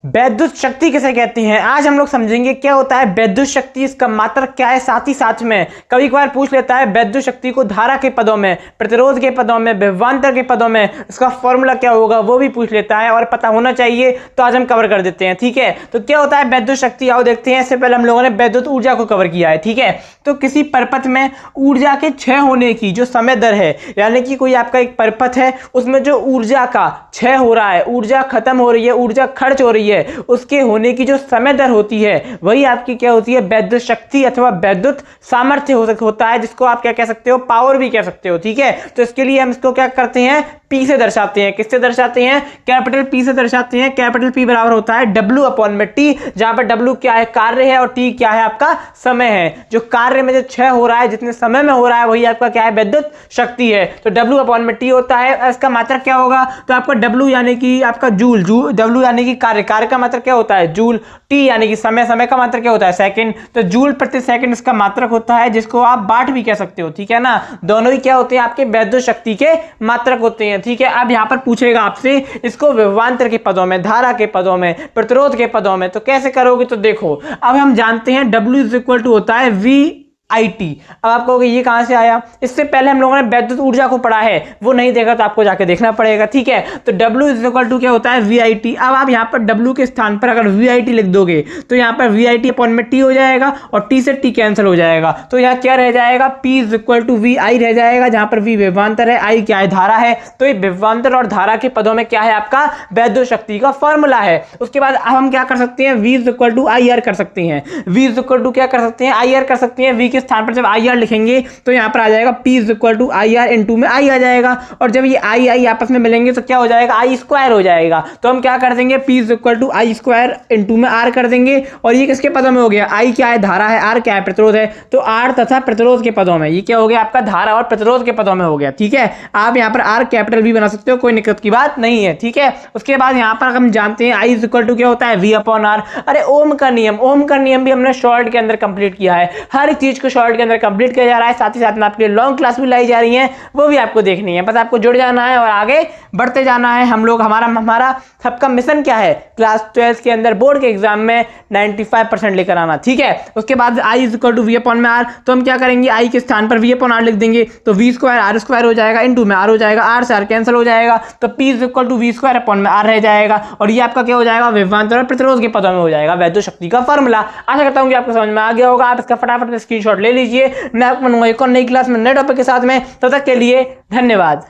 विद्युत शक्ति किसे कहते हैं, आज हम लोग समझेंगे क्या होता है विद्युत शक्ति, इसका मात्रक क्या है। साथ ही साथ में कभी कभार पूछ लेता है विद्युत शक्ति को धारा के पदों में, प्रतिरोध के पदों में, विभवांतर के पदों में इसका फॉर्मूला क्या होगा वो भी पूछ लेता है और पता होना चाहिए। तो आज हम कवर कर देते हैं, ठीक है। तो क्या होता है विद्युत शक्ति, आओ देखते हैं। इससे पहले हम लोगों ने विद्युत ऊर्जा को कवर किया है, ठीक है। तो किसी परपथ में ऊर्जा के क्षय होने की जो समय दर है, यानी कि कोई आपका एक परपथ है उसमें जो ऊर्जा का क्षय हो रहा है, ऊर्जा खत्म हो रही है, ऊर्जा खर्च हो रही है, उसके होने की जो समय दर होती है वही आपकी क्या होती है, विद्युत शक्ति अथवा विद्युत सामर्थ्य होता है, जिसको आप क्या कह सकते हो, पावर भी कह सकते हो, ठीक है। तो इसके लिए हम इसको क्या करते हैं, पी से दर्शाते हैं। किससे दर्शाते हैं, कैपिटल पी से दर्शाते हैं। कैपिटल पी बराबर होता है डब्ल्यू अपॉन में टी, जहां पर डब्ल्यू क्या है, कार्य है, और टी क्या है, आपका समय है। जो कार्य में जो क्षय हो रहा है, जितने समय में हो रहा है, वही आपका क्या है, विद्युत शक्ति है। तो डब्ल्यू अपॉन में टी होता है। इसका मात्रक क्या होगा, तो आपका डब्ल्यू यानी कि आपका जूल, डब्ल्यू यानी कि कार्य का मात्रक क्या होता है, जूल। टी यानी कि समय का मात्रक क्या होता है, सेकंड। तो जूल प्रति सेकंड इसका मात्रक होता है, जिसको आप वाट भी कह सकते हो, ठीक है ना। दोनों ही क्या होते हैं, आपके विद्युत शक्ति के मात्रक होते हैं, ठीक है। अब यहां पर पूछेगा आपसे इसको विभवांतर के पदों में, धारा के पदों में, प्रतिरोध के पदों में, तो कैसे करोगे। तो देखो, अब हम जानते हैं W इज इक्वल टू होता है VIT। अब आप कहोगे ये कहां से आया, इससे पहले हम लोगों ने विद्युत ऊर्जा को पढ़ा है, वो नहीं देखा तो आपको जाके देखना पड़ेगा, ठीक है। तो W इज इक्वल टू क्या होता है, VIT। अब आप यहां पर W के स्थान पर अगर VIT लिख दोगे तो यहां पर VIT अपॉन में T हो जाएगा, और T से T कैंसिल हो जाएगा। तो यहां क्या रह जाएगा, P is equal to VI रह जाएगा, जहां पर V विभवांतर है, I क्या है, धारा है। तो ये विभवांतर और धारा के पदों में क्या है, आपका विद्युत शक्ति का फॉर्मूला है। उसके बाद अब हम क्या कर सकते हैं, V is equal to IR कर सकते हैं। V इज इक्वल टू क्या कर सकते हैं, IR कर सकते हैं। V के स्थान पर जब IR लिखेंगे तो यहां पर आ जाएगा P is equal to IR into में I आ जाएगा, और जब ये I आपस में मिलेंगे तो क्या हो जाएगा, I स्क्वायर हो जाएगा। तो हम क्या कर देंगे, P is equal to I square into में R कर देंगे, और ये किसके पदों में हो गया, I क्या है, धारा है, R क्या है, प्रतिरोध है। तो R तथा प्रतिरोध के पदों में, ये क्या हो गया, आपका धारा और प्रतिरोध के पदों में हो गया, ठीक है। आप यहां पर R कैपिटल भी बना सकते हो, कोई दिक्कत की बात नहीं है, ठीक है। उसके बाद यहां पर हम जानते हैं I इज इक्वल टू क्या होता है, V अपॉन R। अरे ओम का नियम भी हमने शॉर्ट के अंदर कंप्लीट किया है। हर चीज को शॉर्ट के अंदर कंप्लीट किया जा रहा है, साथ ही साथ में आपके लिए लॉन्ग क्लास भी लाई जा रही है, वो भी आपको देखनी है। बस आपको जुड़ जाना है और आगे बढ़ते जाना है। हम लोग हमारा सबका मिशन क्या है, क्लास 12 के अंदर बोर्ड के एग्जाम में 95% लेकर आना, ठीक है। उसके बाद I is equal to V upon में R, तो हम क्या करेंगे, I के स्थान पर V अपॉन R लिख देंगे, तो V स्क्वायर R स्क्वायर हो जाएगा, इनटू में R हो जाएगा, R से R कैंसिल हो जाएगा, तो P is equal to V square upon में R रह जाएगा, और ये आपका क्या हो जाएगा, विभवांतर और प्रतिरोध के पदों में हो जाएगा विद्युत शक्ति का फॉर्मूला। आशा करता हूं कि आपको समझ में आ गया होगा। आप इसका फटाफट स्क्रीनशॉट ले लीजिए। मैं आपको मिलूंगा एक और नई क्लास में नए टॉपिक के साथ में, तब तक के लिए धन्यवाद।